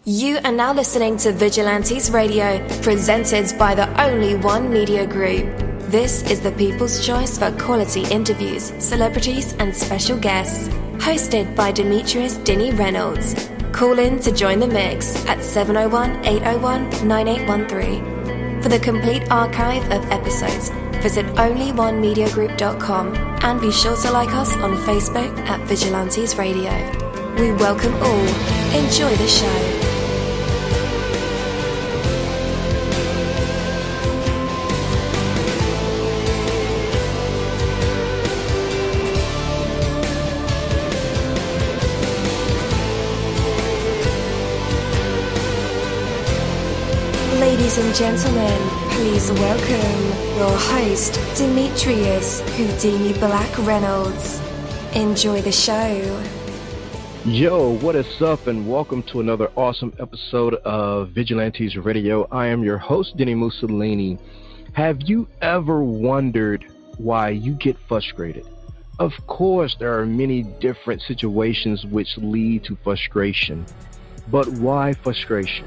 You are now listening to Vigilantes Radio, presented by the Only One Media Group. This is the people's choice for quality interviews, celebrities and special guests. Hosted by Demetrius Dini Reynolds. Call in to join the mix at 701-801-9813. For the complete archive of episodes, visit onlyonemediagroup.com and be sure to like us on Facebook at Vigilantes Radio. We welcome all. Enjoy the show. Ladies and gentlemen, please welcome your host, Demetrius Houdini Black Reynolds. Enjoy the show. Yo, what is up, and welcome to another awesome episode of Vigilantes Radio. I am your host, dini-mussolini. Have you ever wondered why you get frustrated? Of course, there are many different situations which lead to frustration. But why frustration?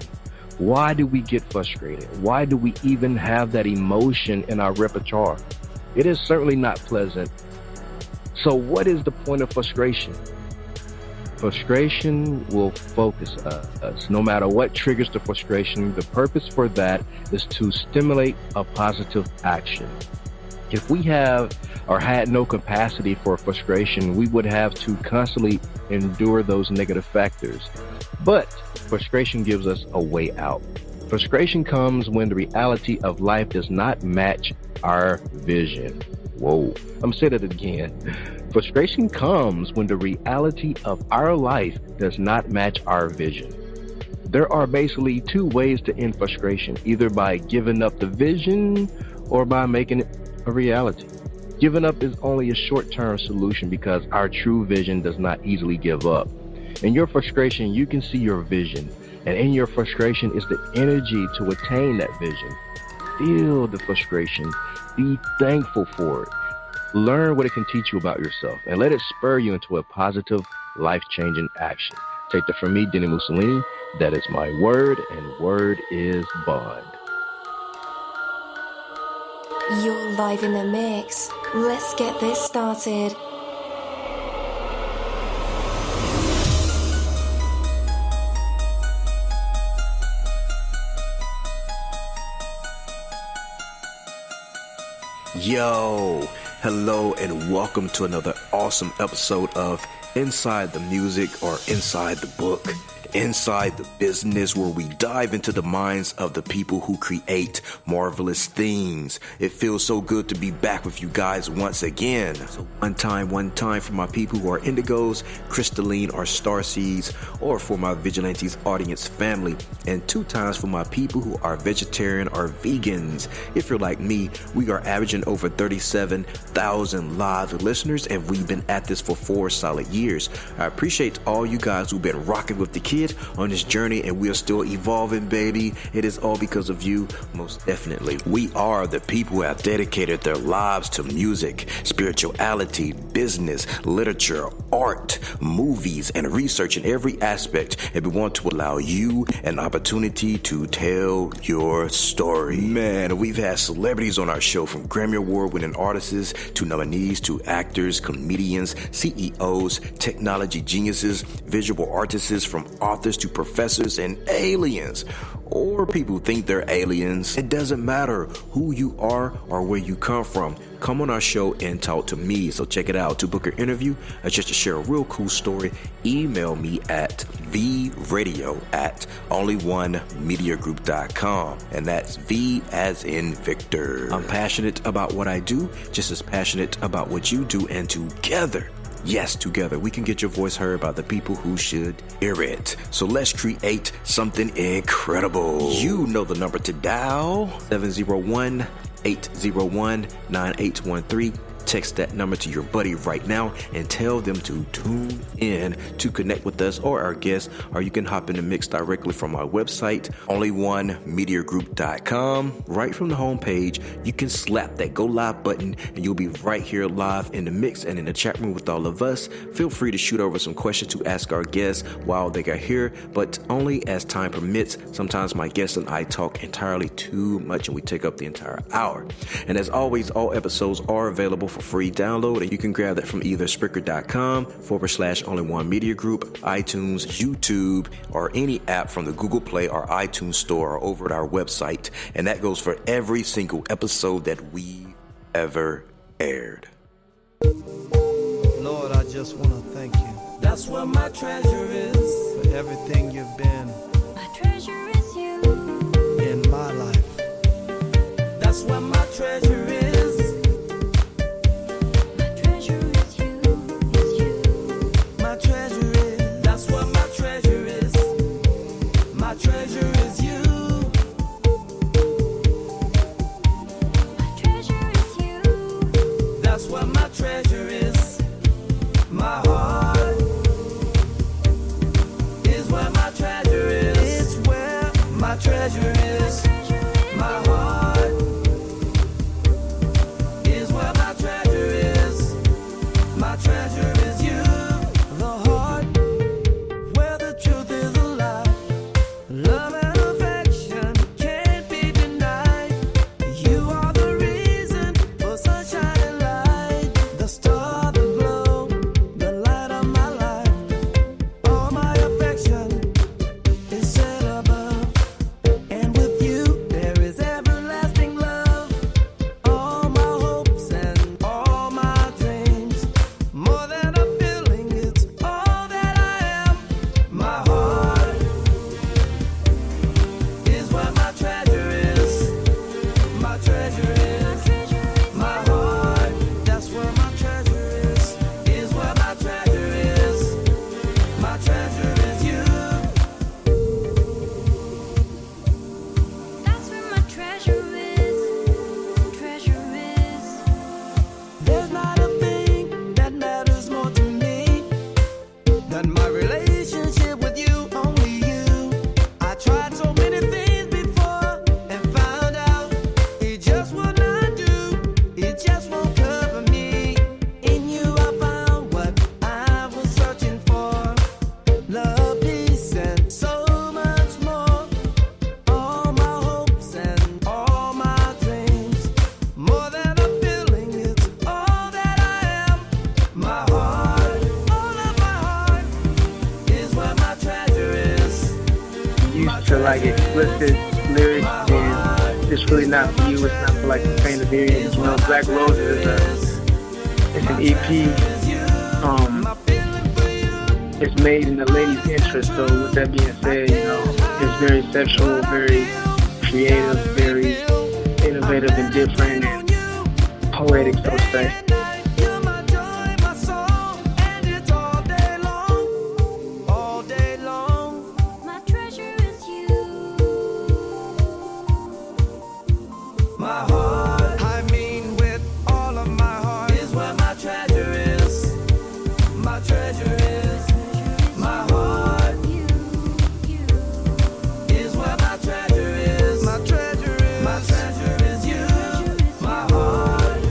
Why do we get frustrated? Why do we even have that emotion in our repertoire? It is certainly not pleasant. So what is the point of frustration? Frustration will focus us. No matter what triggers the frustration, the purpose for that is to stimulate a positive action. If we have or had no capacity for frustration, we would have to constantly endure those negative factors. But frustration gives us a way out. Frustration comes when the reality of life does not match our vision. Whoa, I'm saying it again. Frustration comes when the reality of our life does not match our vision. There are basically two ways to end frustration, either by giving up the vision or by making it a reality. Giving up is only a short-term solution because our true vision does not easily give up. In your frustration, you can see your vision, and in your frustration is the energy to attain that vision. Feel the frustration. Be thankful for it. Learn what it can teach you about yourself, and let it spur you into a positive, life-changing action. Take that from me, dini-mussolini. That is my word, and word is bond. You're live in the mix. Let's get this started. Yo, hello and welcome to another awesome episode of Inside the Music, or Inside the Book, Inside the Business, where we dive into the minds of the people who create marvelous things. It feels so good to be back with you guys once again. So one time for my people who are indigos, crystalline, or starseeds, or for my Vigilantes audience family, and 2 times for my people who are vegetarian or vegans. If you're like me, we are averaging over 37,000 live listeners, and we've been at this for 4 solid years. I appreciate all you guys who've been rocking with the kid on this journey, and we are still evolving, baby. It is all because of you, most definitely. We are the people who have dedicated their lives to music, spirituality, business, literature, art, movies, and research in every aspect, and we want to allow you an opportunity to tell your story. Man, we've had celebrities on our show, from Grammy Award-winning artists to nominees to actors, comedians, CEOs, technology geniuses, visual artists, from authors to professors and aliens, or people who think they're aliens. It doesn't matter who you are or where you come from. Come on our show and talk to me. So check it out. To book your interview or just to share a real cool story, email me at vradio@onlyonemediagroup.com, and that's V as in Victor. I'm passionate about what I do, just as passionate about what you do, and together, yes, together, we can get your voice heard by the people who should hear it. So let's create something incredible. You know the number to dial, 701-801-9813. text that number to your buddy right now and tell them to tune in to connect with us or our guests, or you can hop in the mix directly from our website, onlyonemediagroup.com. Right from the homepage, you can slap that go live button and you'll be right here live in the mix and in the chat room with all of us. Feel free to shoot over some questions to ask our guests while they are here, but only as time permits. Sometimes my guests and I talk entirely too much and we take up the entire hour. And as always, all episodes are available for free download, and you can grab that from either Spreaker.com/onlyonemediagroup, iTunes, YouTube, or any app from the Google Play or iTunes Store, or over at our website. And that goes for every single episode that we ever aired. Lord, I just want to thank you. That's where my treasure is. For everything you've been. My treasure is you. In my life. That's where my treasure is. My treasure is you. Is you. My treasure is. That's where my treasure is. My treasure is you. My treasure is you. That's where my treasure is. My heart is where my treasure is. It's where My treasure is. My heart is where my treasure is. My treasure is you. the heart, where the truth is alive. Love and affection can't be denied. You are the reason for sunshine and light. The star, the glow, the light of my life. All my affection is set above. And with you there is everlasting love. All my hopes and all my dreams. More than a feeling, it's all that I am. My heart is where my treasure is. My treasure is. My heart That's where my treasure is where my treasure is. My treasure is you. That's where my treasure is. Treasure is. There's not a thing that matters more to me than my relationship with you, only you. I tried so many things before and found out it just will not do. It just won't cover me. In you I found what I was searching for. Love, peace, and so much more. All my hopes and all my dreams. More than a feeling, it's all that I am. My heart, All of my heart. is where my treasure is. Used to like explicit lyrics, and it's really not for you. It's not for like the faint of hearing. You know, Black Roses it's an EP. My feeling for you. It's made in the lady's interest. So with that being said, you know, it's very sexual, very creative, very innovative and different and poetic, so to say. You're my joy, my soul, and it's all day long. All day long. My treasure is you. My heart I mean with all of my heart. is where my treasure is. My treasure is. My heart is where my treasure is. My treasure is. My treasure is you. My heart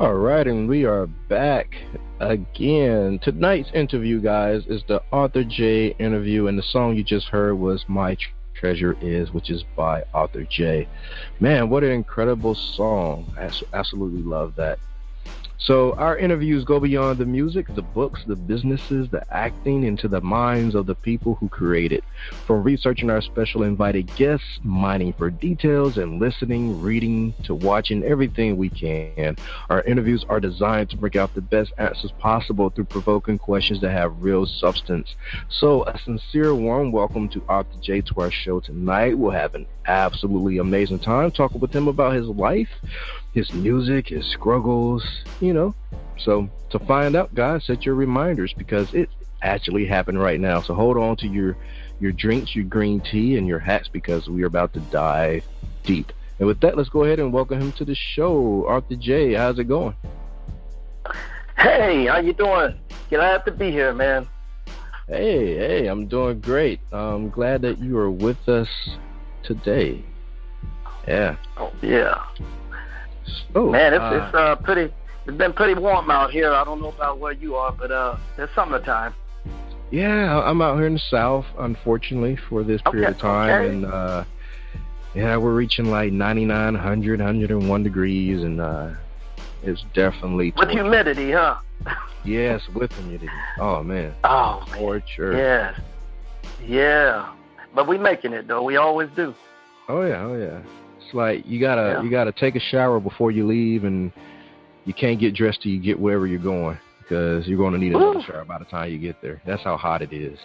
All right, and we are back again. Tonight's interview, guys, is the Arthur Jae Interview, and the song you just heard was My Treasure Is, which is by Arthur Jae. Man, what an incredible song. I absolutely love that. So our interviews go beyond the music, the books, the businesses, the acting, into the minds of the people who create it. From researching our special invited guests, mining for details, and listening, reading, to watching everything we can, our interviews are designed to bring out the best answers possible through provoking questions that have real substance. So a sincere warm welcome to Arthur Jae to our show tonight. We'll have an absolutely amazing time talking with him about his life, his music, his struggles, So to find out, guys, set your reminders, because it actually happened right now. So hold on to your drinks, your green tea, and your hats, because we are about to dive deep. And with that, let's go ahead and welcome him to the show. Arthur Jae, how's it going? Hey, how you doing? Glad to be here, man. Hey, I'm doing great. I'm glad that you are with us today. Yeah. Oh, yeah. So, man, it's been pretty warm out here. I don't know about where you are, but it's summertime. Yeah, I'm out here in the South, unfortunately, for this period of time. Okay. And we're reaching like 99, 100, 101 degrees, and it's definitely with humidity, huh? Yes, with humidity. Oh man. Oh man. Torture. Yes. Yeah. But we making it though. We always do. Oh yeah. It's like you gotta take a shower before you leave, and you can't get dressed till you get wherever you're going, because you're going to need another shower by the time you get there. That's how hot it is.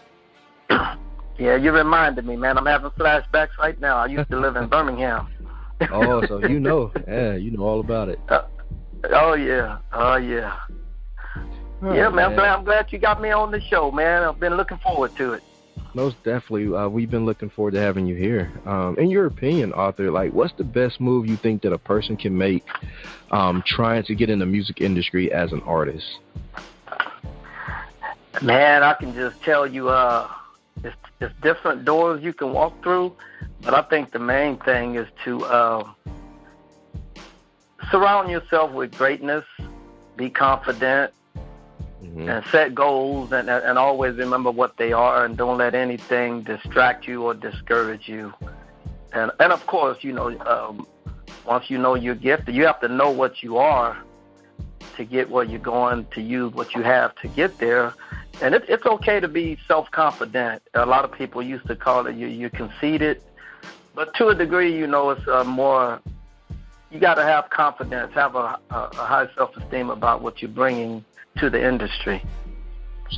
Yeah, you reminded me, man. I'm having flashbacks right now. I used to live in Birmingham. Oh, so you know all about it. Oh yeah. Yeah, man. I'm glad you got me on the show, man. I've been looking forward to it. Most definitely. We've been looking forward to having you here. In your opinion, Arthur, what's the best move you think that a person can make trying to get in the music industry as an artist? Man, I can just tell you it's different doors you can walk through, but I think the main thing is to surround yourself with greatness, be confident, and set goals, and always remember what they are, and don't let anything distract you or discourage you. And of course, once you know you're gifted, you have to know what you are to get where you're going, to use what you have to get there. And it's okay to be self-confident. A lot of people used to call it you're conceited, but to a degree, it's more. You got to have confidence, have a high self-esteem about what you're bringing to the industry.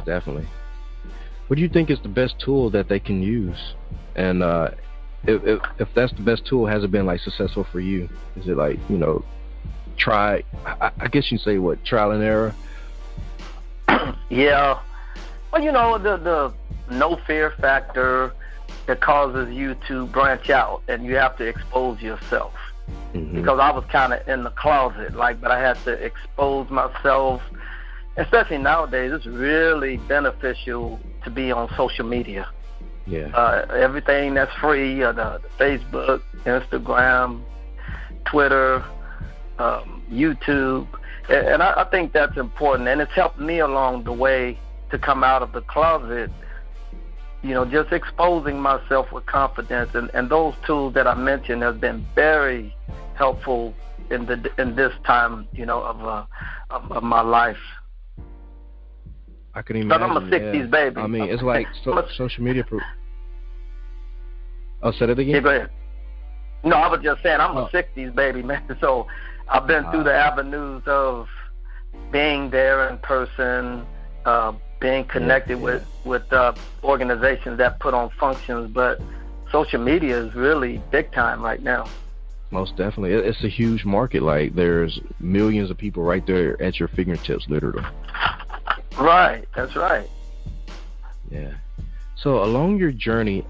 Definitely. What do you think is the best tool that they can use? And if that's the best tool, has it been successful for you? Is it try? I guess you say what, trial and error? Yeah. Well, the no fear factor that causes you to branch out, and you have to expose yourself. Because I was kind of in the closet, but I had to expose myself. Especially nowadays, it's really beneficial to be on social media. Yeah. Everything that's free, the Facebook, Instagram, Twitter, YouTube. And I think that's important. And it's helped me along the way to come out of the closet, just exposing myself with confidence. And those tools that I mentioned have been very helpful in this time, of my life. I can imagine. But I'm a 60s baby. I mean, it's like social media. Said it again? Yeah, go ahead. No, I was just saying I'm a 60s baby, man. So I've been through the avenues of being there in person, being connected with organizations that put on functions. But social media is really big time right now. Most definitely. It's a huge market. There's millions of people right there at your fingertips, literally. Right, that's right. Yeah. So along your journey,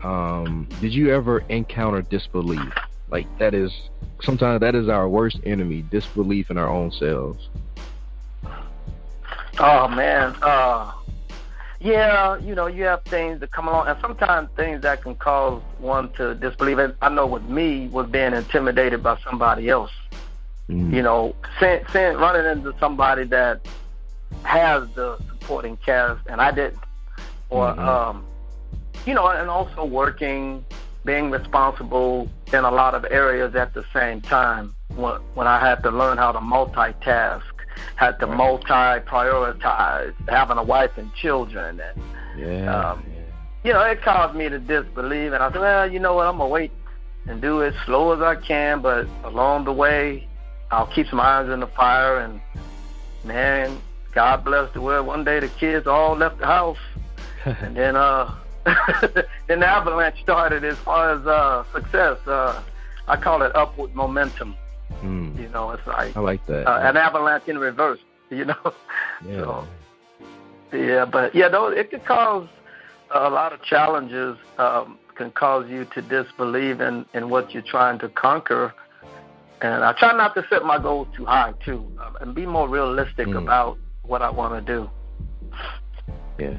did you ever encounter disbelief? Sometimes that is our worst enemy, disbelief in our own selves. Oh man, yeah, you have things that come along, and sometimes things that can cause one to disbelieve. And I know with me was being intimidated by somebody else. You know, running into somebody that has the supporting cast and I didn't, or you know, and also being responsible in a lot of areas at the same time. When I had to learn how to multitask, had to multi-prioritize, having a wife and children, and you know, it caused me to disbelieve. And I said, well, you know what, I'm gonna wait and do it slow as I can, but along the way, I'll keep some irons in the fire. And man, God bless the world. One day the kids all left the house, and then then the avalanche started as far as success. I call it upward momentum. You know, it's like I like that. An avalanche in reverse. You know. So, but though it could cause a lot of challenges. Can cause you to disbelieve in what you're trying to conquer. And I try not to set my goals too high, too, and be more realistic about what I want to do. Yeah.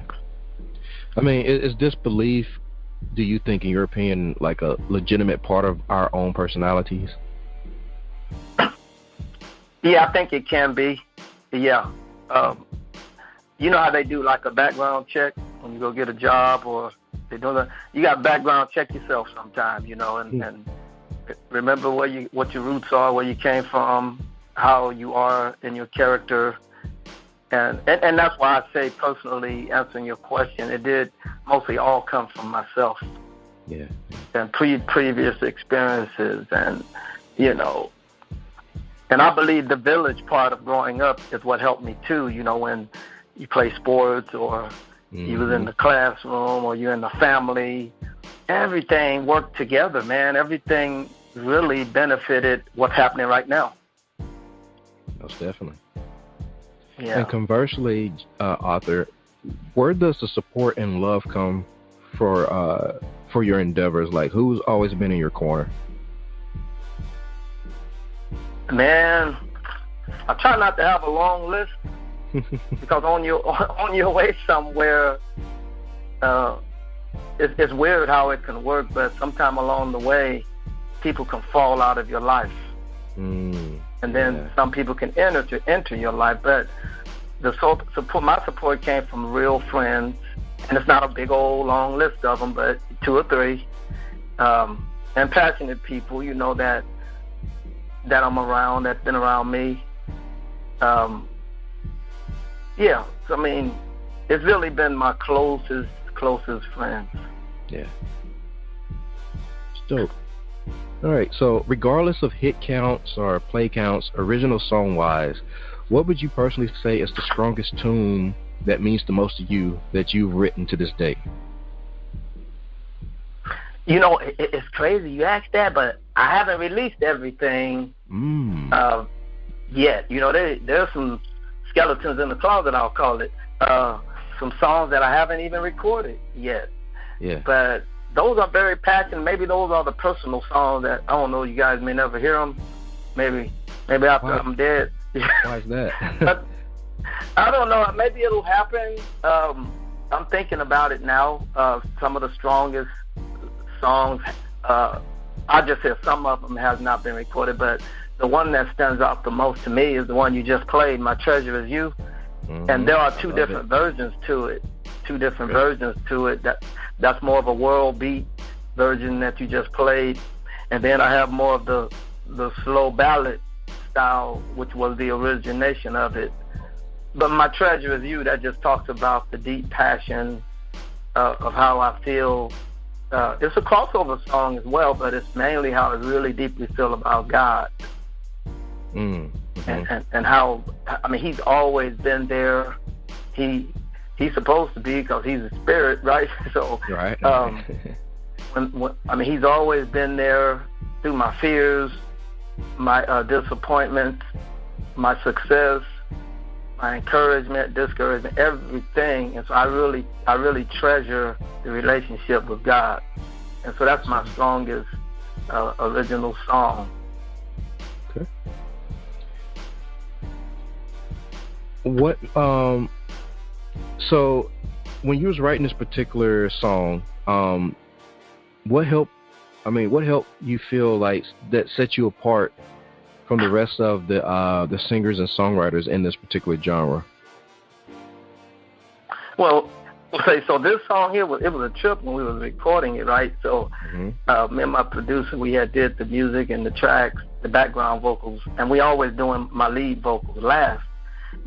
I mean, is disbelief, do you think, in your opinion, like a legitimate part of our own personalities? Yeah, I think it can be. Yeah. You know how they do like a background check when you go get a job, or they do that? You got to background check yourself sometime, you know, and remember what your roots are, where you came from, how you are in your character. And that's why I say, personally, answering your question, it did mostly all come from myself. Yeah. And previous experiences, and, you know, and I believe the village part of growing up is what helped me too. You know, when you play sports, or you was in the classroom, or you're in the family, everything worked together, man. Everything really benefited what's happening right now. Most definitely. Yeah. And conversely, Arthur, where does the support and love come for your endeavors? Like, who's always been in your corner? Man, I try not to have a long list, because on your way somewhere, it's weird how it can work, but sometime along the way, people can fall out of your life. And then some people can enter your life. But my support came from real friends, and it's not a big old long list of them, but 2 or 3, and passionate people, you know, that I'm around, that's been around me. Yeah, I mean, it's really been my closest friends. Yeah. Dope. All right, so regardless of hit counts or play counts, original song-wise, what would you personally say is the strongest tune that means the most to you that you've written to this day? You know, it's crazy you asked that, but I haven't released everything yet. You know, there's some skeletons in the closet, I'll call it. Some songs that I haven't even recorded yet. Yeah. But those are very passionate. Maybe those are the personal songs that, I don't know, you guys may never hear them. Maybe after I'm dead. Why is that? But I don't know. Maybe it'll happen. I'm thinking about it now. Some of the strongest songs, I just said some of them has not been recorded, but the one that stands out the most to me is the one you just played, My Treasure Is You. And there are two different versions to it. That's more of a world beat version that you just played. And then I have more of the slow ballad style, which was the origination of it. But My Treasure Is You, that just talks about the deep passion of how I feel. It's a crossover song as well, but it's mainly how I really deeply feel about God. And how, I mean, he's always been there. He's supposed to be, because he's a spirit, right? So, right. I mean, he's always been there through my fears, my disappointments, my success, my encouragement, discouragement, everything. And so I really treasure the relationship with God. And so that's my strongest original song. Okay. What so when you was writing this particular song, what helped you feel like that set you apart from the rest of the singers and songwriters in this particular genre? Well, okay, so this song here, it was a trip when we was recording it, right? So me and my producer, we had did the music and the tracks, the background vocals, and we always doing my lead vocals last.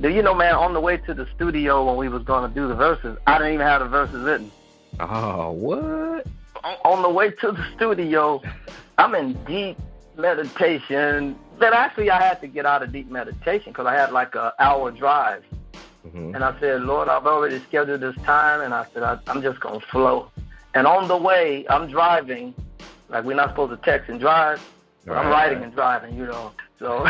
Do you know, man, on the way to the studio when we was going to do the verses, I didn't even have the verses written. Oh, what? On the way to the studio, I'm in deep meditation. But actually, I had to get out of deep meditation because I had like an hour drive. And I said, Lord, I've already scheduled this time. And I said, I'm just going to flow. And on the way, I'm driving. Like, we're not supposed to text and drive. But I'm writing and driving, you know. So,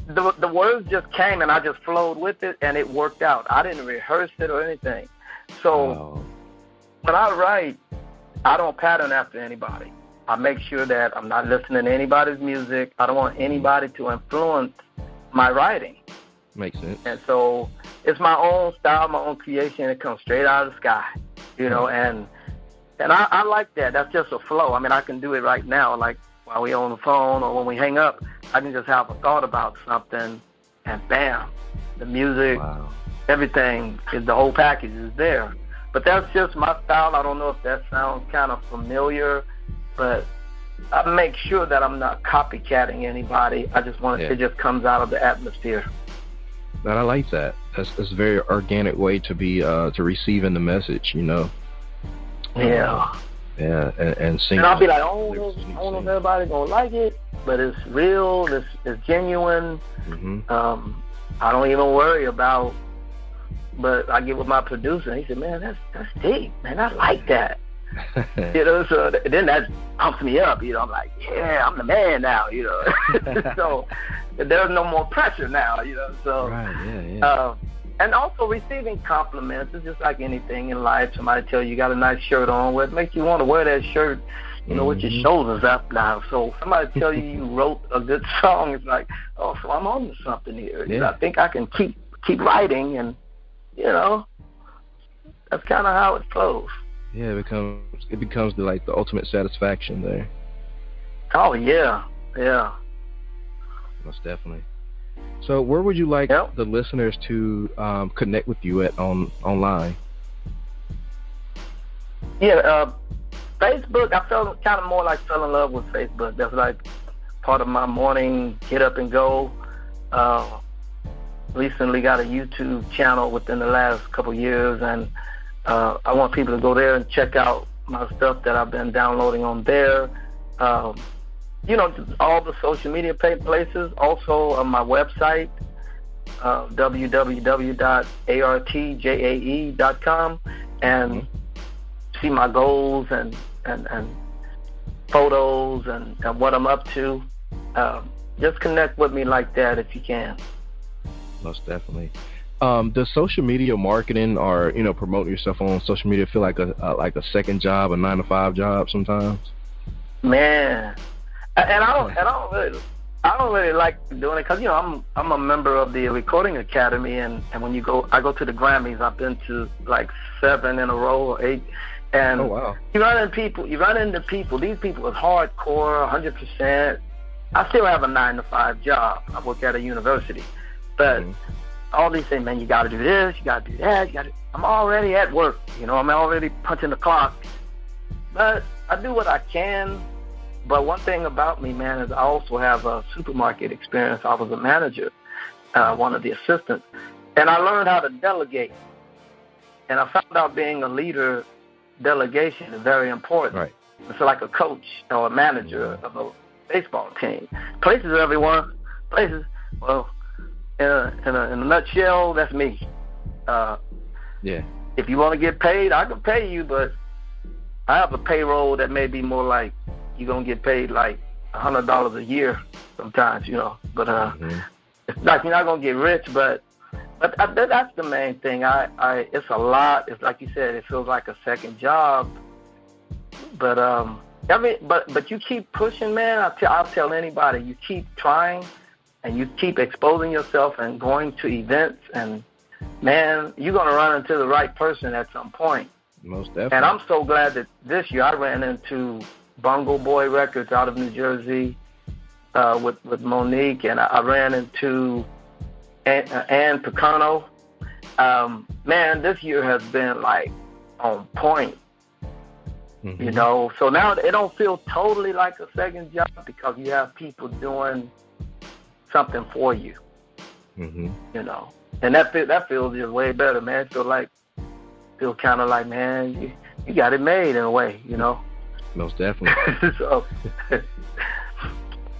the words just came, and I just flowed with it, and it worked out. I didn't rehearse it or anything. So when I write, I don't pattern after anybody. I make sure that I'm not listening to anybody's music. I don't want anybody to influence my writing. Makes sense. And so it's my own style, my own creation. It comes straight out of the sky, you know, and I like that. That's just a flow. I mean, I can do it right now, like while we're on the phone or when we hang up. I can just have a thought about something, and bam, the music, everything, the whole package is there. But that's just my style. I don't know if that sounds kind of familiar, but I make sure that I'm not copycatting anybody. I just want it just comes out of the atmosphere. But I like that. That's a very organic way to be to receiving the message, you know. Yeah. And sing. And I'll be like, I don't know if everybody's gonna like it, but it's real. It's genuine. I don't even worry about. But I get with my producer, and he said, "Man, that's deep, man. I like that." You know, so then that pumps me up. You know, I'm like, "Yeah, I'm the man now." You know, so there's no more pressure now. You know, so and also receiving compliments is just like anything in life. Somebody tell you got a nice shirt on, well, it makes you want to wear that shirt, you know, with your shoulders up now. So somebody tell you wrote a good song, it's like, oh, so I'm on to something here. You know, I think I can keep writing, and you know, that's kind of how it flows. Yeah, it becomes the ultimate satisfaction there. Oh yeah. Most definitely. So where would you like the listeners to connect with you at online? Yeah, Facebook. I felt kind of more like fell in love with Facebook. That's like part of my morning get up and go. Recently got a YouTube channel within the last couple years, and I want people to go there and check out my stuff that I've been downloading on there. You know, all the social media places. Also on my website, www.artjae.com, and see my goals and photos and what I'm up to. Just connect with me like that if you can. Most definitely. Does social media marketing or promoting yourself on social media feel like a second job, a 9-to-5 job sometimes? Man. And I don't really like doing it because I'm a member of the Recording Academy, and when I go to the Grammys. I've been to like 7 in a row or 8, and you run into people. These people are hardcore, 100%. I still have a 9-to-5 job. I work at a university, but all these things, man, you got to do this, you got to do that. I'm already at work. I'm already punching the clock, but I do what I can. But one thing about me, man, is I also have a supermarket experience. I was a manager, one of the assistants, and I learned how to delegate. And I found out being a leader, delegation is very important. Right. It's like a coach or a manager of a baseball team. Places, everyone. Places. Well, in a nutshell, that's me. If you want to get paid, I can pay you, but I have a payroll that may be more like, you're going to get paid like $100 a year sometimes, but it's like you're not going to get rich, but that's the main thing. It's a lot. It's like you said, it feels like a second job, but but you keep pushing, man. I'll tell anybody, you keep trying and you keep exposing yourself and going to events, and man, you're going to run into the right person at some point. Most definitely. And I'm so glad that this year I ran into Bungle Boy Records out of New Jersey, with Monique, and I ran into Ann Picano. Man, this year has been like on point. Mm-hmm. You know, so now it don't feel totally like a second job because you have people doing something for you. Mm-hmm. You know, and that feels just way better, man. Feel kind of like, man, you got it made in a way, you know. Most definitely. So,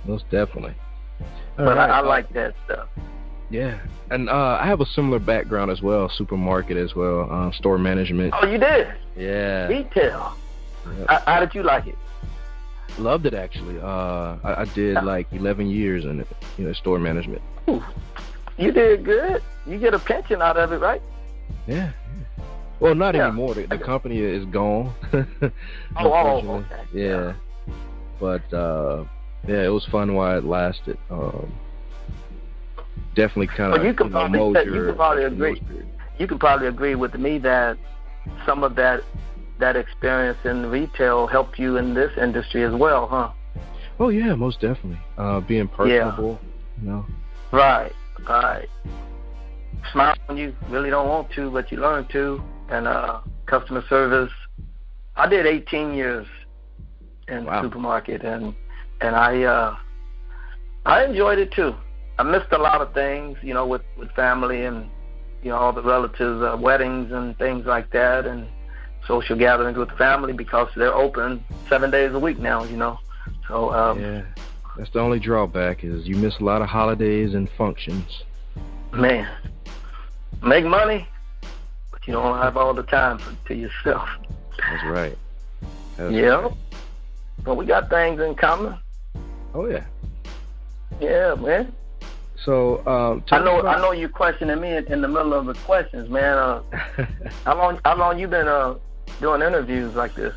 most definitely. But right. I like that stuff. Yeah, and I have a similar background as well, supermarket as well, store management. Oh, you did? Yeah. Retail. Yep. How did you like it? Loved it, actually. I did like 11 years in it, store management. Ooh, you did good. You get a pension out of it, right? Yeah. Well, not anymore. The company is gone. Okay. Yeah. But, yeah, it was fun while it lasted. Definitely kind of, you can probably agree. You can probably agree with me that some of that experience in retail helped you in this industry as well, huh? Oh yeah, most definitely. Being personable, Right. Smile when you really don't want to, but you learn to. And customer service. I did 18 years in the supermarket, and I enjoyed it too. I missed a lot of things, with family and all the relatives, weddings and things like that, and social gatherings with family because they're open 7 days a week now, So yeah, that's the only drawback is you miss a lot of holidays and functions. Man, make money, but you don't have all the time to yourself. That's right. Right. But we got things in common. Oh yeah. Yeah, man. So I know you're questioning me in the middle of the questions, man. How long you been doing interviews like this?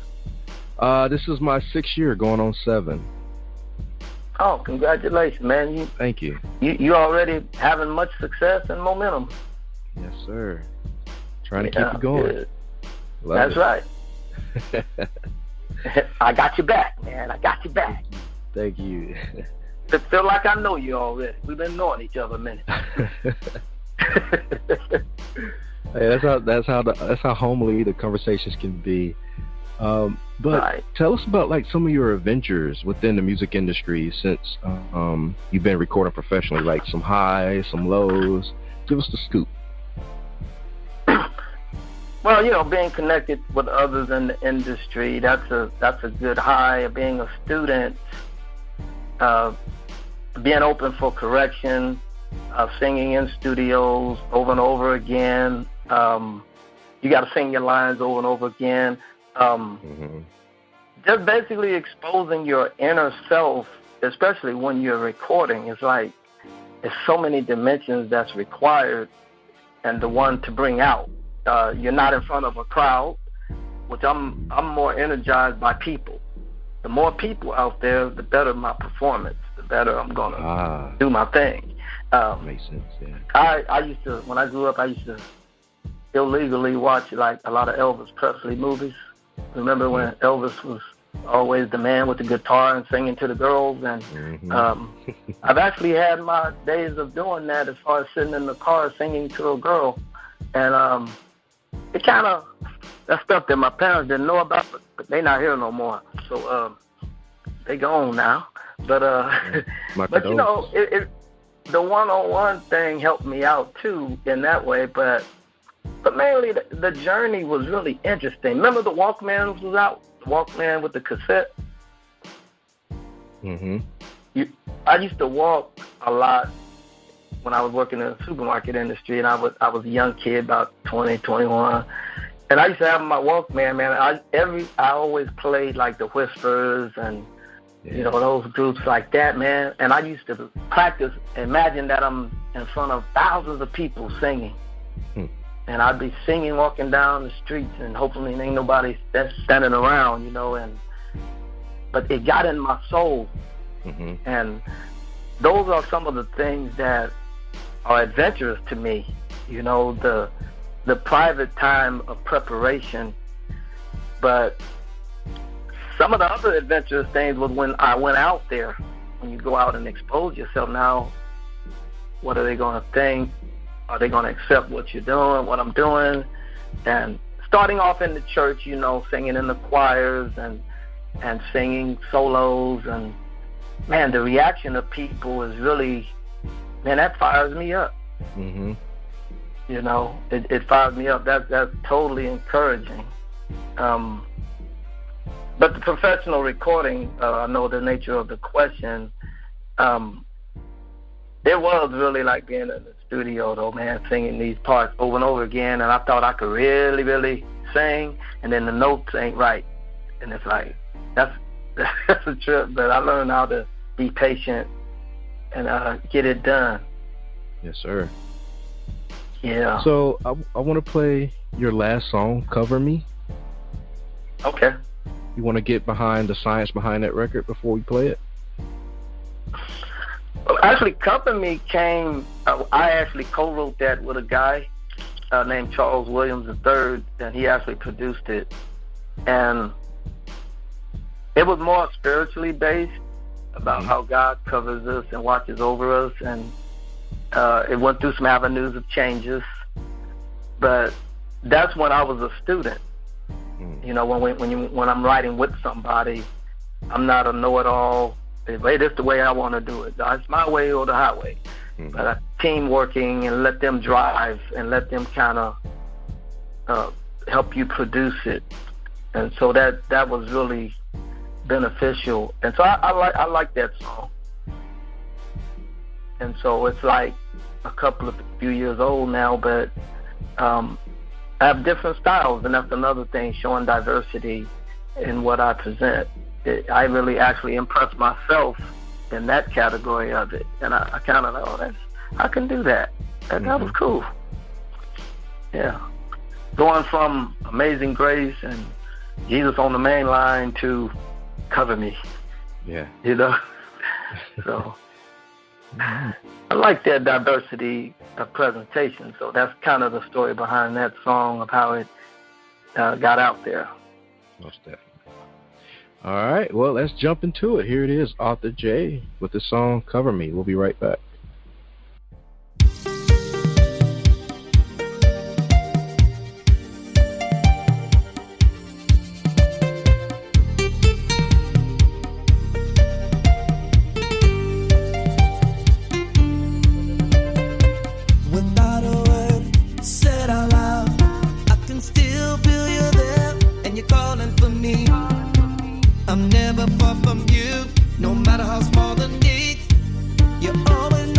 This is my 6th year, going on 7. Oh, congratulations, man! Thank you. You already having much success and momentum. Yes, sir. Trying to keep it going. Good. That's right. I got your back, man. I got your back. Thank you. I feel like I know you already. We've been knowing each other a minute. Hey, that's how homely the conversations can be. But tell us about like some of your adventures within the music industry since you've been recording professionally, like some highs, some lows. Give us the scoop. Well, being connected with others in the industry, that's a good high. Being a student, being open for correction, singing in studios over and over again. You got to sing your lines over and over again. Just basically exposing your inner self, especially when you're recording. It's like there's so many dimensions that's required, and the one to bring out. You're not in front of a crowd, which I'm more energized by people. The more people out there, the better my performance. The better I'm gonna do my thing. Makes sense. Yeah. I used to, when I grew up, I used to illegally watch like a lot of Elvis Presley movies. Remember when Elvis was always the man with the guitar and singing to the girls? And I've actually had my days of doing that as far as sitting in the car singing to a girl. And it kind of, that's stuff that my parents didn't know about, but they not here no more. So they gone now. But but the one-on-one thing helped me out too in that way. But mainly the journey was really interesting. Remember the Walkman was out? The Walkman with the cassette? I used to walk a lot when I was working in the supermarket industry, and I was a young kid, about 20, 21. And I used to have my Walkman, man. I always played like the Whispers and those groups like that, man. And I used to practice, imagine that I'm in front of thousands of people singing. And I'd be singing, walking down the streets, and hopefully ain't nobody that's standing around, But it got in my soul. And those are some of the things that are adventurous to me. The private time of preparation. But some of the other adventurous things was when I went out there, when you go out and expose yourself now, what are they going to think? Are they going to accept what you're doing, what I'm doing? And starting off in the church, you know, singing in the choirs and singing solos, and man, the reaction of people is really, man, that fires me up. Mm-hmm. You know, it fires me up. That's totally encouraging. But the professional recording, I know the nature of the question. There was really like being in the studio, though, man, singing these parts over and over again, and I thought I could really, really sing, and then the notes ain't right, and it's like that's a trip. But I learned how to be patient and get it done. Yes, sir. Yeah. So I want to play your last song, "Cover Me." Okay. You want to get behind the science behind that record before we play it? Well, actually, "Cover Me" came. I actually co-wrote that with a guy named Charles Williams III, and he actually produced it. And it was more spiritually based about how God covers us and watches over us, and it went through some avenues of changes. But that's when I was a student. You know, when I'm writing with somebody, I'm not a know-it-all. Hey, this is the way I want to do it. It's my way or the highway. But a team working, and let them drive and let them kind of help you produce it. And so that was really beneficial. And so I like that song. And so it's like a few years old now, but I have different styles, and that's another thing, showing diversity in what I present. I really actually impress myself in that category of it, and I kind of know I can do that. And that was cool. Yeah. Going from Amazing Grace and Jesus on the Main Line to Cover Me. Yeah. You know? So I like that diversity of presentation. So that's kind of the story behind that song, of how it got out there. Most definitely. All right, well, let's jump into it. Here it is, Arthur Jae with the song "Cover Me." We'll be right back. Without a word said out loud, I can still feel you there, and you're calling for me. I'm never far from you, no matter how small the need. You're always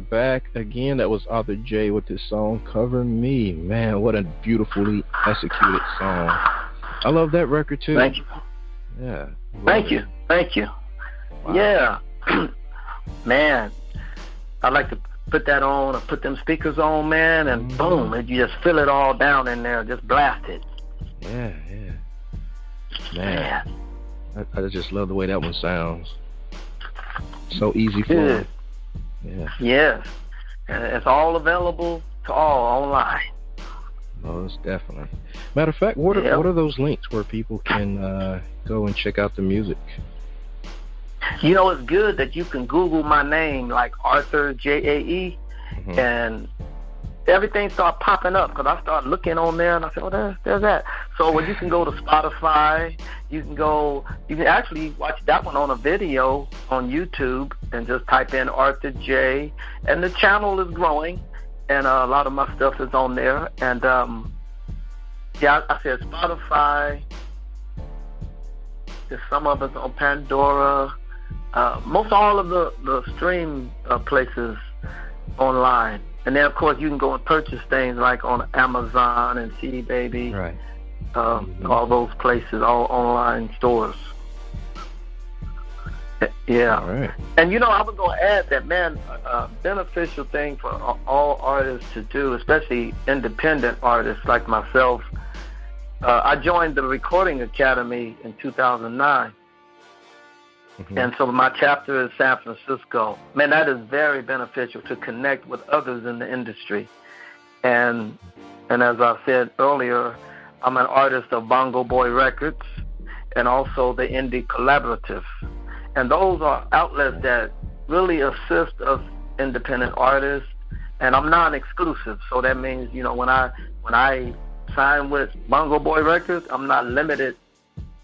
back again. That was Arthur Jae with his song Cover Me. Man, what a beautifully executed song. I love that record too. Thank you. Yeah. Thank you. Wow. Yeah. Man, I like to put that on or put them speakers on, man, and boom, and you just fill it all down in there, just blast it. Yeah. Man, I just love the way that one sounds. So easy for it. Yeah. Yes. And it's all available to all online. Most definitely. Matter of fact, what are those links where people can go and check out the music? You know, it's good that you can Google my name, like Arthur Jae, and everything started popping up because I started looking on there and I said, oh, there's that. So when you can go to Spotify, you can actually watch that one on a video on YouTube and just type in Arthur Jae, and the channel is growing, and a lot of my stuff is on there. And I said Spotify. There's some of it's on Pandora. Most all of the stream places online. And then, of course, you can go and purchase things like on Amazon and CD Baby. Right. All those places, all online stores. Yeah. All right. And, I was going to add that, man, a beneficial thing for all artists to do, especially independent artists like myself. I joined the Recording Academy in 2009. And so my chapter is San Francisco. Man, that is very beneficial to connect with others in the industry. And as I said earlier, I'm an artist of Bongo Boy Records and also the Indie Collaborative. And those are outlets that really assist us independent artists. And I'm non-exclusive. So that means, when I sign with Bongo Boy Records, I'm not limited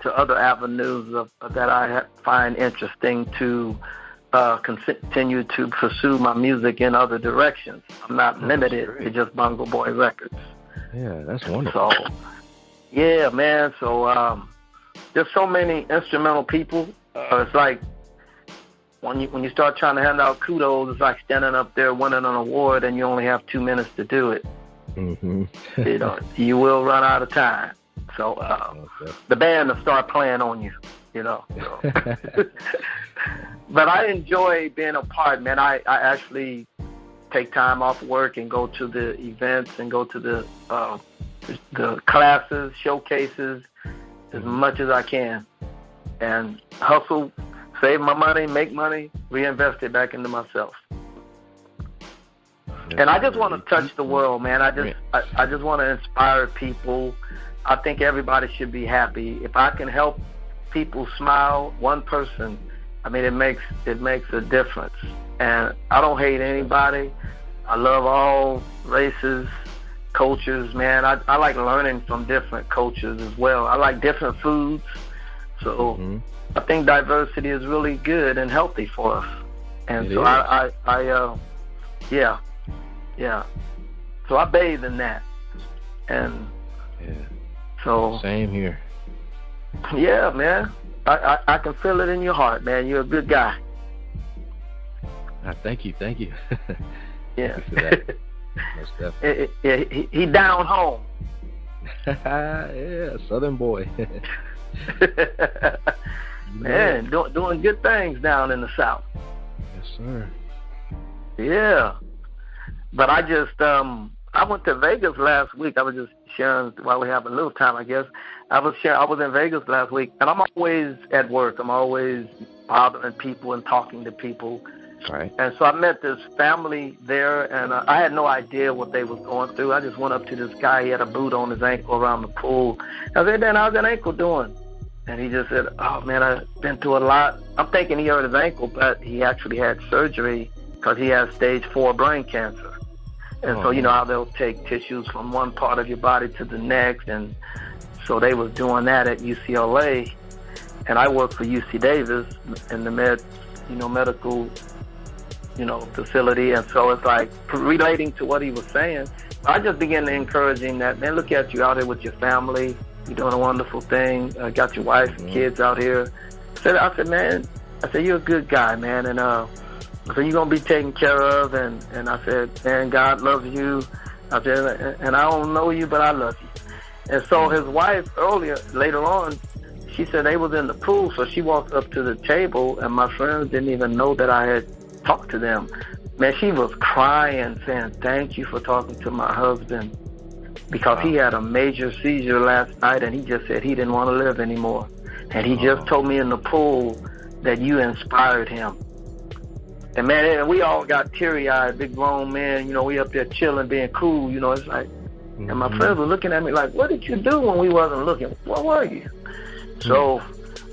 to other avenues that I find interesting to continue to pursue my music in other directions. I'm not limited to just Bongo Boy Records. Yeah, that's wonderful. So, yeah, man. So there's so many instrumental people. It's like when you start trying to hand out kudos, it's like standing up there winning an award and you only have 2 minutes to do it. You will run out of time. So the band will start playing on you, So. But I enjoy being a part, man. I actually take time off work and go to the events and go to the classes, showcases as much as I can, and hustle, save my money, make money, reinvest it back into myself. And I just want to touch the world, man. I just want to inspire people. I think everybody should be happy. If I can help people smile, one person, it makes a difference. And I don't hate anybody. I love all races, cultures, man. I like learning from different cultures as well. I like different foods. So I think diversity is really good and healthy for us. And so So I bathe in that. And so same here. Yeah, man. I can feel it in your heart, man. You're a good guy. Thank you. Yeah. Thank you for that. Most definitely. He down home. Yeah, Southern boy. Man, doing good things down in the South. Yes, sir. Yeah. But I just I went to Vegas last week. I was just sharing while we have a little time, I guess. I was in Vegas last week, and I'm always at work. I'm always bothering people and talking to people. Right. And so I met this family there, and I had no idea what they was going through. I just went up to this guy. He had a boot on his ankle around the pool. I said, "Dan, how's that ankle doing?" And he just said, "Oh, man, I've been through a lot." I'm thinking he hurt his ankle, but he actually had surgery because he has stage 4 brain cancer. And so, how they'll take tissues from one part of your body to the next. And so they was doing that at UCLA. And I work for UC Davis in the medical, facility. And so it's like relating to what he was saying. I just began to encourage him that, man, look at you out here with your family. You're doing a wonderful thing. Got your wife and kids out here. I said, man, you're a good guy, man. And So you're going to be taken care of. And I said, man, God loves you. I said, and I don't know you, but I love you. And so his wife later on, she said they was in the pool, so she walked up to the table, and my friends didn't even know that I had talked to them. Man, she was crying, saying, thank you for talking to my husband, because he had a major seizure last night, and he just said he didn't want to live anymore. And he just told me in the pool that you inspired him. And man, we all got teary-eyed, big grown men, we up there chilling, being cool, it's like, and my friends were looking at me like, what did you do when we wasn't looking? What were you? So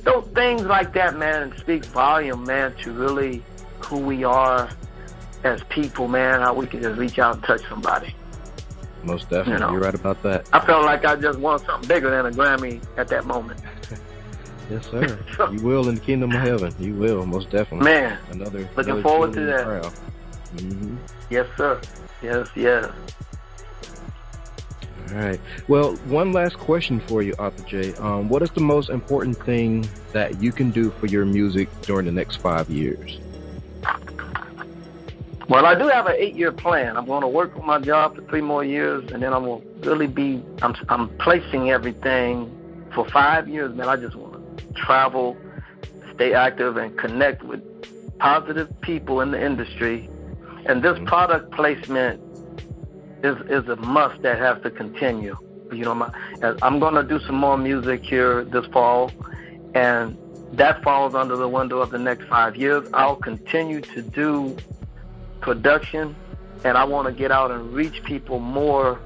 those things like that, man, speak volume, man, to really who we are as people, man, how we can just reach out and touch somebody. Most definitely. You're right about that. I felt like I just won something bigger than a Grammy at that moment. Yes, sir. You will in the kingdom of heaven. You will, most definitely. Man, looking forward to that. Mm-hmm. Yes, sir. Yes. All right. Well, one last question for you, Arthur Jae. What is the most important thing that you can do for your music during the next 5 years? Well, I do have an 8-year plan. I'm going to work on my job for 3 more years, and then I'm going to really I'm placing everything for 5 years, man. I just want to travel, stay active, and connect with positive people in the industry. And this product placement is a must that has to continue. I'm going to do some more music here this fall, and that falls under the window of the next 5 years. I'll continue to do production, and I want to get out and reach people more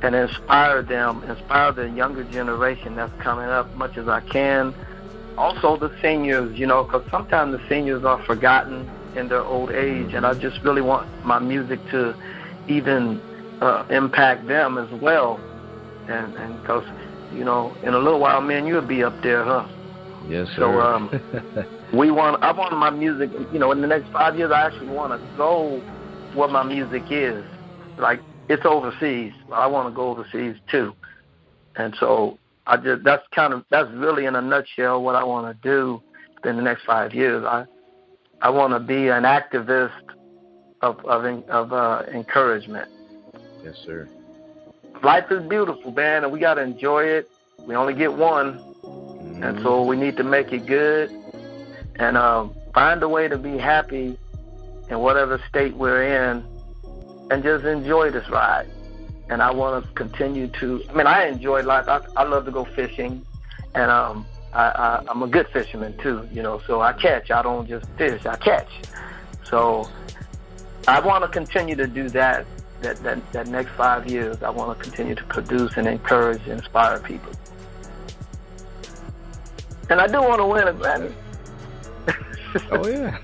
and inspire the younger generation that's coming up much as I can. Also the seniors, because sometimes the seniors are forgotten in their old age, and I just really want my music to even impact them as well. And because, in a little while, man, you'll be up there, huh? Yes, sir. So I want my music, in the next 5 years, I actually want to go where my music is. Like, it's overseas. I want to go overseas too. And so that's really in a nutshell what I want to do in the next 5 years. I want to be an activist of encouragement. Yes, sir. Life is beautiful, man, and we got to enjoy it. We only get one, and so we need to make it good and find a way to be happy in whatever state we're in and just enjoy this ride. And I want to continue to, I enjoy life. I love to go fishing, and I'm a good fisherman too, so I catch. I don't just fish, I catch. So I want to continue to do that next 5 years. I want to continue to produce and encourage and inspire people. And I do want to win a Grammy. Oh, yeah.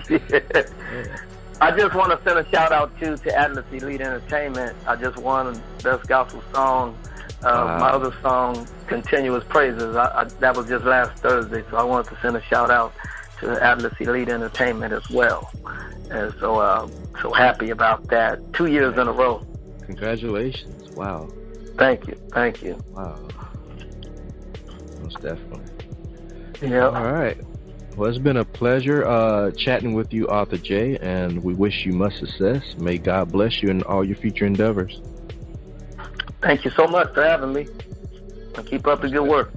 Yeah. I just want to send a shout out to Atlas Elite Entertainment. I just won Best Gospel Song. My other song, Continuous Praises, that was just last Thursday, so I wanted to send a shout out to Atlas Elite Entertainment as well. And so happy about that. 2 years in a row. Congratulations. Wow. Thank you. Wow. Most definitely. Yeah. All right. Well, it's been a pleasure chatting with you, Arthur Jae, and we wish you much success. May God bless you in all your future endeavors. Thank you so much for having me. And keep up the good work.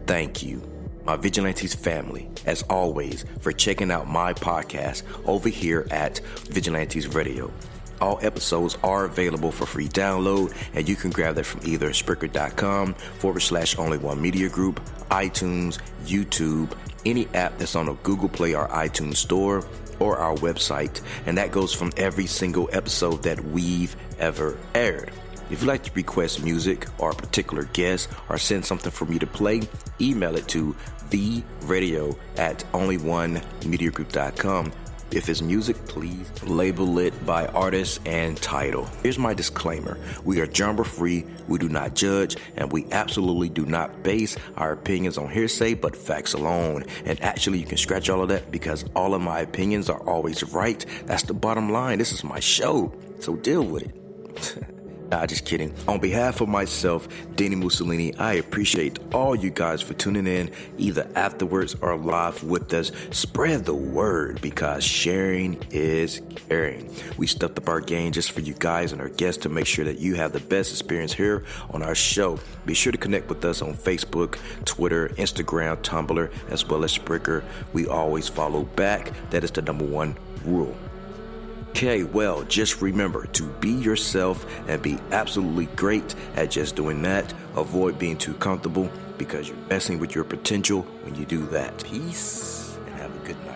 Thank you, my Vigilantes family, as always, for checking out my podcast over here at Vigilantes Radio. All episodes are available for free download, and you can grab that from either Spreaker.com/only1media group, iTunes, YouTube, any app that's on a Google Play or iTunes store, or our website, and that goes from every single episode that we've ever aired. If you'd like to request music or a particular guest or send something for me to play, email it to theradio@only1mediagroup.com. If it's music, please label it by artist and title. Here's my disclaimer. We are genre-free, we do not judge, and we absolutely do not base our opinions on hearsay, but facts alone. And actually, you can scratch all of that because all of my opinions are always right. That's the bottom line. This is my show, so deal with it. Nah, just kidding. On behalf of myself, Dini-Mussolini, I appreciate all you guys for tuning in, either afterwards or live with us. Spread the word, because sharing is caring. We stepped up our game just for you guys and our guests to make sure that you have the best experience here on our show. Be sure to connect with us on Facebook, Twitter, Instagram, Tumblr, as well as Spreaker. We always follow back. That is the number one rule. Okay, well, just remember to be yourself and be absolutely great at just doing that. Avoid being too comfortable, because you're messing with your potential when you do that. Peace and have a good night.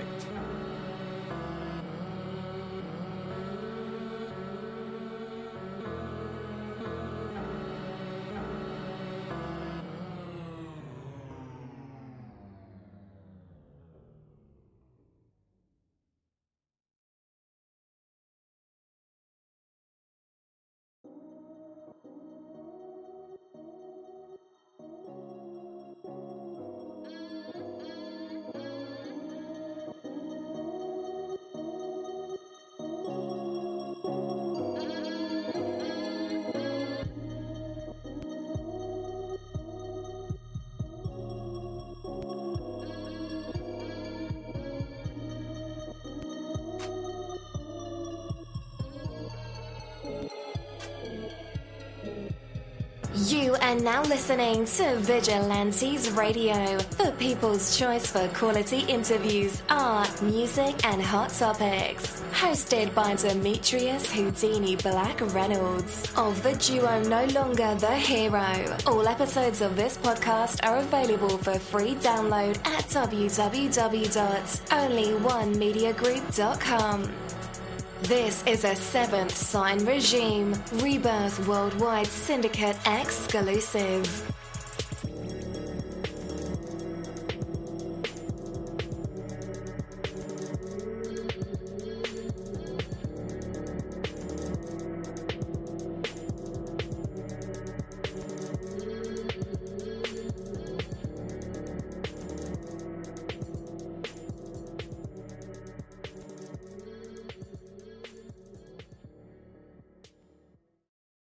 You are now listening to Vigilantes Radio, the people's choice for quality interviews, art, music, and hot topics. Hosted by Demetrius Houdini Black Reynolds of the duo No Longer the Hero. All episodes of this podcast are available for free download at www.onlyonemediagroup.com. This is a Seventh Sign Regime Rebirth Worldwide Syndicate exclusive.